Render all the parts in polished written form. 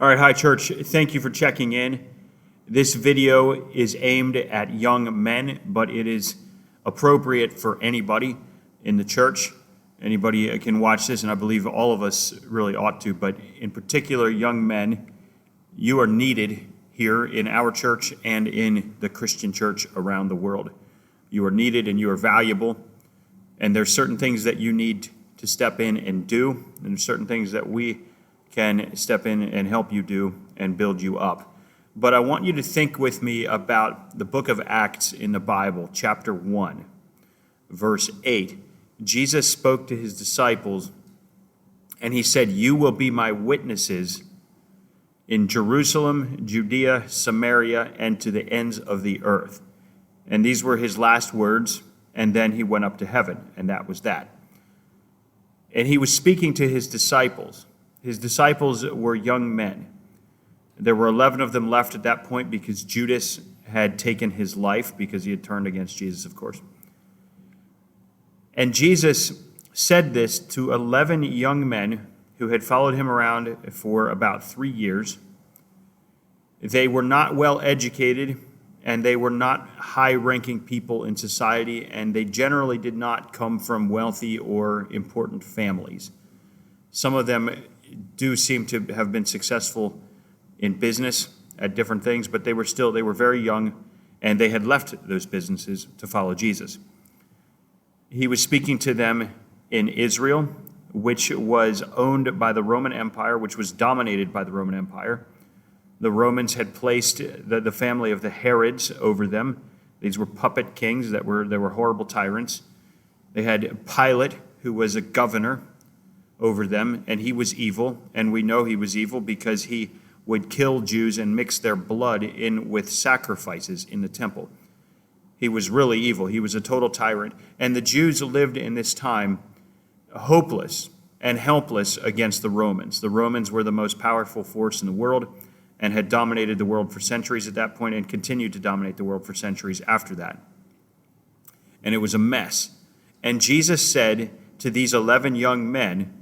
All right, hi church. Thank you for checking in. This video is aimed at young men, but it is appropriate for anybody in the church. Anybody can watch this, and I believe all of us really ought to, but in particular, young men, you are needed here in our church and in the Christian church around the world. You are needed and you are valuable, and there's certain things that you need to step in and do, and there's certain things that we can step in and help you do and build you up. But I want you to think with me about the book of Acts in the Bible, chapter 1, verse 8. Jesus spoke to his disciples, and he said, "You will be my witnesses in Jerusalem, Judea, Samaria, and to the ends of the earth." And these were his last words, and then he went up to heaven, and that was that. And he was speaking to his disciples. His disciples were young men. There were 11 of them left at that point because Judas had taken his life because he had turned against Jesus, of course. And Jesus said this to 11 young men who had followed him around for about 3 years. They were not well educated, and they were not high-ranking people in society, and they generally did not come from wealthy or important families. Some of them do seem to have been successful in business at different things, but they were very young, and they had left those businesses to follow Jesus. He was speaking to them in Israel, which was owned by the Roman Empire, which was dominated by the Roman Empire. The Romans had placed the family of the Herods over them. These were puppet kings that were horrible tyrants. They had Pilate, who was a governor over them, and he was evil, and we know he was evil because he would kill Jews and mix their blood in with sacrifices in the temple. He was really evil. He was a total tyrant, and the Jews lived in this time hopeless and helpless against the Romans. The Romans were the most powerful force in the world and had dominated the world for centuries at that point and continued to dominate the world for centuries after that. And it was a mess. And Jesus said to these 11 young men,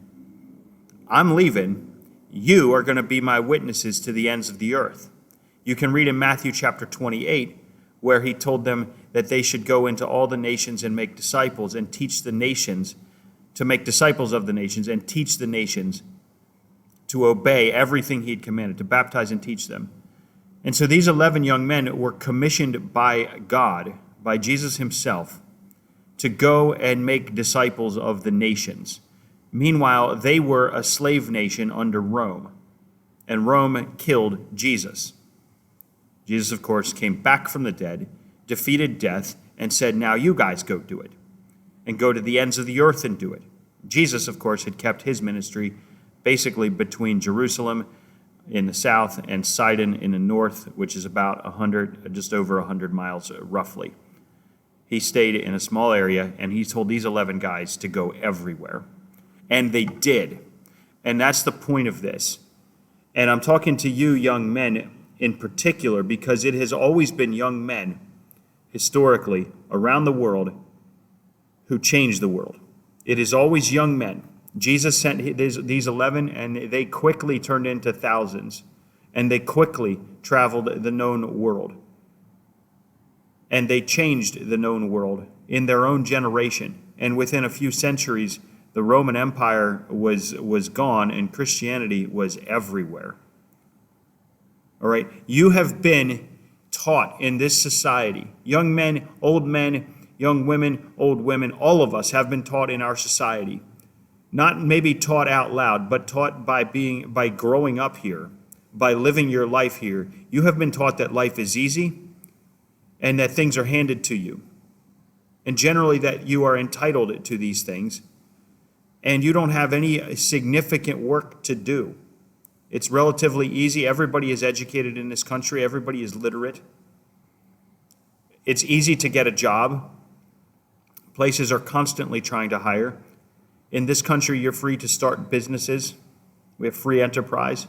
"I'm leaving. You are going to be my witnesses to the ends of the earth." You can read in Matthew chapter 28, where he told them that they should go into all the nations and make disciples and teach the nations, to make disciples of the nations and teach the nations to obey everything he had commanded, to baptize and teach them. And so these 11 young men were commissioned by God, by Jesus himself, to go and make disciples of the nations. Meanwhile, they were a slave nation under Rome, and Rome killed Jesus. Jesus, of course, came back from the dead, defeated death, and said, "Now you guys go do it, and go to the ends of the earth and do it." Jesus, of course, had kept his ministry basically between Jerusalem in the south and Sidon in the north, which is about just over 100 miles roughly. He stayed in a small area, and he told these 11 guys to go everywhere. And they did. And that's the point of this. And I'm talking to you young men in particular because it has always been young men, historically, around the world who changed the world. It is always young men. Jesus sent these 11, and they quickly turned into thousands. And they quickly traveled the known world. And they changed the known world in their own generation. And within a few centuries, the Roman Empire was gone, and Christianity was everywhere. All right? You have been taught in this society. Young men, young women, old women, all of us have been taught in our society. Not maybe taught out loud, but taught by growing up here, by living your life here. You have been taught that life is easy and that things are handed to you. And generally that you are entitled to these things. And you don't have any significant work to do. It's relatively easy. Everybody is educated in this country. Everybody is literate. It's easy to get a job. Places are constantly trying to hire. In this country, you're free to start businesses. We have free enterprise.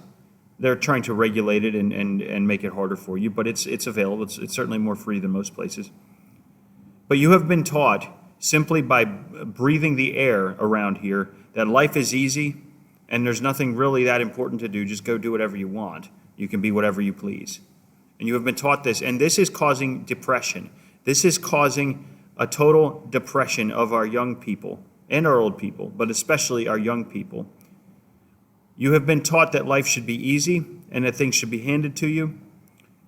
They're trying to regulate it and make it harder for you, but it's available. It's certainly more free than most places. But you have been taught simply by breathing the air around here that life is easy and there's nothing really that important to do. Just go do whatever you want. You can be whatever you please. And you have been taught this, and this is causing depression. This is causing a total depression of our young people and our old people, but especially our young people. You have been taught that life should be easy and that things should be handed to you,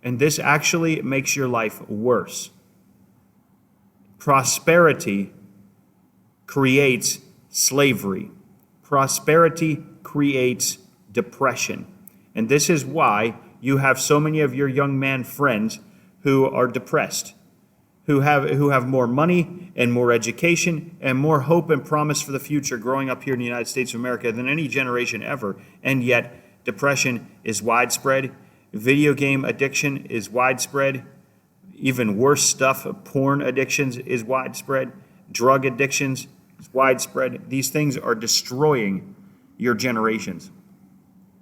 and this actually makes your life worse. Prosperity creates slavery. Prosperity creates depression. And this is why you have so many of your young man friends who are depressed, who have more money and more education and more hope and promise for the future growing up here in the United States of America than any generation ever. And yet depression is widespread. Video game addiction is widespread. Even worse stuff, porn addictions is widespread. Drug addictions is widespread. These things are destroying your generations.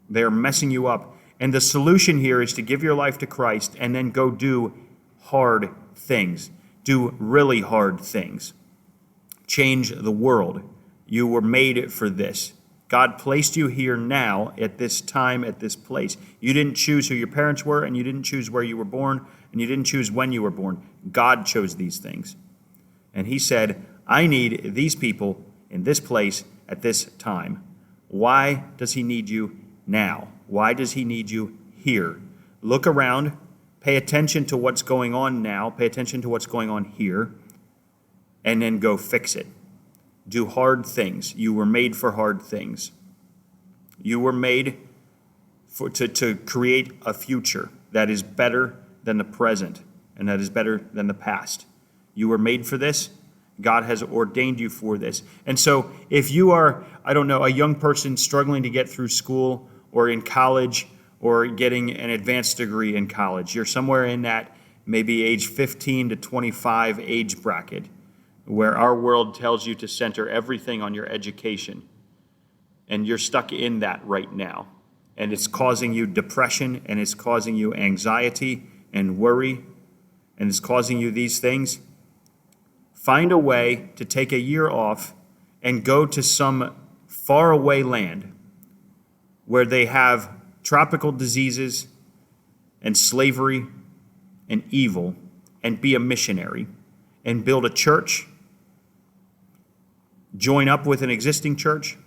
They're messing you up. And the solution here is to give your life to Christ and then go do hard things. Do really hard things. Change the world. You were made for this. God placed you here now at this time, at this place. You didn't choose who your parents were, and you didn't choose where you were born, and you didn't choose when you were born. God chose these things. And he said, I need these people in this place at this time. Why does he need you now? Why does he need you here? Look around. Pay attention to what's going on now. Pay attention to what's going on here. And then go fix it. Do hard things. You were made for hard things. You were made to create a future that is better than the present and that is better than the past. You were made for this. God has ordained you for this. And so if you are, a young person struggling to get through school or in college or getting an advanced degree in college, you're somewhere in that maybe age 15 to 25 age bracket where our world tells you to center everything on your education. And you're stuck in that right now. And it's causing you depression, and it's causing you anxiety and worry, and it's causing you these things. Find a way to take a year off and go to some faraway land where they have tropical diseases and slavery and evil, and be a missionary and build a church, join up with an existing church,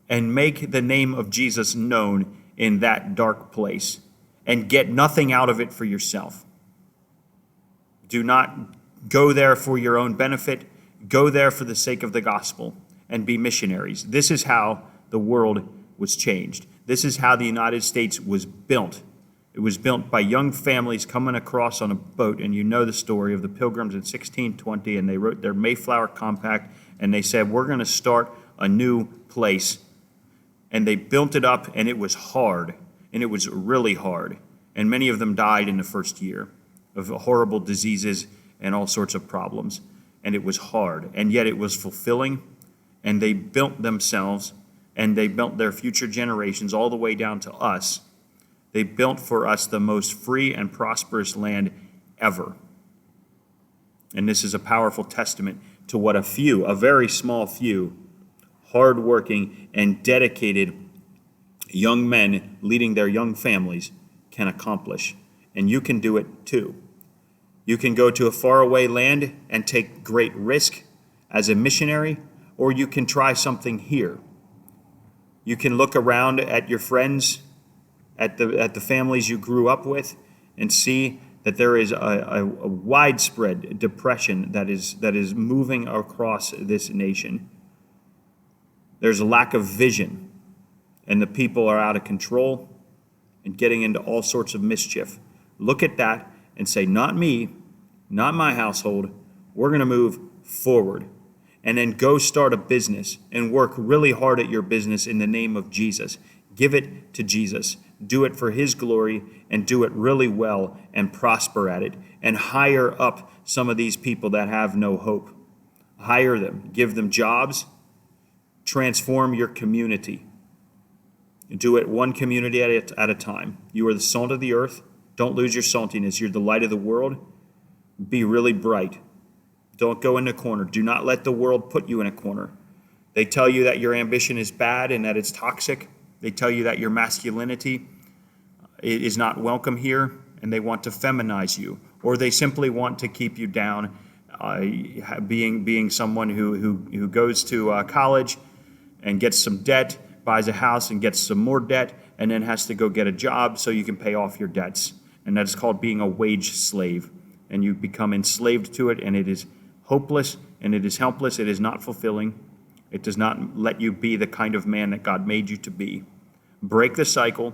and make the name of Jesus known in that dark place and get nothing out of it for yourself. Do not go there for your own benefit. Go there for the sake of the gospel and be missionaries. This is how the world was changed. This is how the United States was built. It was built by young families coming across on a boat, and you know the story of the Pilgrims in 1620, and they wrote their Mayflower Compact, and they said, we're going to start a new place. And they built it up, and it was hard, and it was really hard. And many of them died in the first year of horrible diseases and all sorts of problems. And it was hard, and yet it was fulfilling, and they built themselves, and they built their future generations all the way down to us. They built for us the most free and prosperous land ever. And this is a powerful testament to what a very small few, hardworking and dedicated young men leading their young families can accomplish. And you can do it too. You can go to a faraway land and take great risk as a missionary, or you can try something here. You can look around at your friends, at the families you grew up with, and see that there is a widespread depression that is moving across this nation. There's a lack of vision, and the people are out of control and getting into all sorts of mischief. Look at that and say, not me, not my household. We're going to move forward. And then go start a business and work really hard at your business in the name of Jesus. Give it to Jesus. Do it for his glory and do it really well and prosper at it. And hire up some of these people that have no hope. Hire them. Give them jobs. Transform your community. Do it one community at a time. You are the salt of the earth. Don't lose your saltiness. You're the light of the world. Be really bright. Don't go in a corner. Do not let the world put you in a corner. They tell you that your ambition is bad and that it's toxic. They tell you that your masculinity is not welcome here, and they want to feminize you, or they simply want to keep you down, being someone who goes to college and gets some debt, buys a house and gets some more debt, and then has to go get a job so you can pay off your debts. And that is called being a wage slave. And you become enslaved to it, and it is hopeless, and it is helpless. It is not fulfilling. It does not let you be the kind of man that God made you to be. Break the cycle,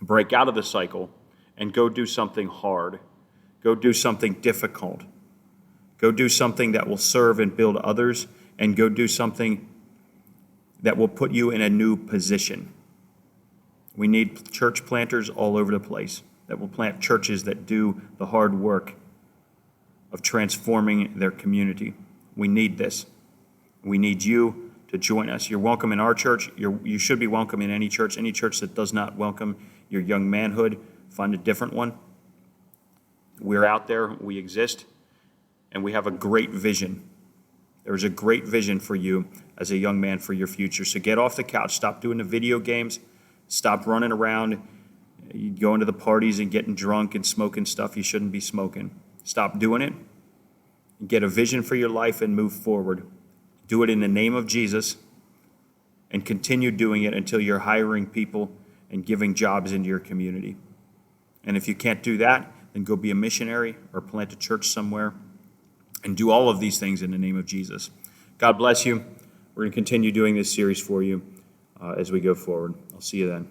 break out of the cycle, and go do something hard. Go do something difficult. Go do something that will serve and build others, and go do something that will put you in a new position. We need church planters all over the place that will plant churches that do the hard work of transforming their community. We need this. We need you to join us. You're welcome in our church. You should be welcome in any church. Any church that does not welcome your young manhood, find a different one. We're out there, we exist, and we have a great vision. There is a great vision for you as a young man for your future. So get off the couch, stop doing the video games, stop running around, going to the parties and getting drunk and smoking stuff you shouldn't be smoking. Stop doing it. Get a vision for your life and move forward. Do it in the name of Jesus, and continue doing it until you're hiring people and giving jobs into your community. And if you can't do that, then go be a missionary or plant a church somewhere and do all of these things in the name of Jesus. God bless you. We're going to continue doing this series for you as we go forward. I'll see you then.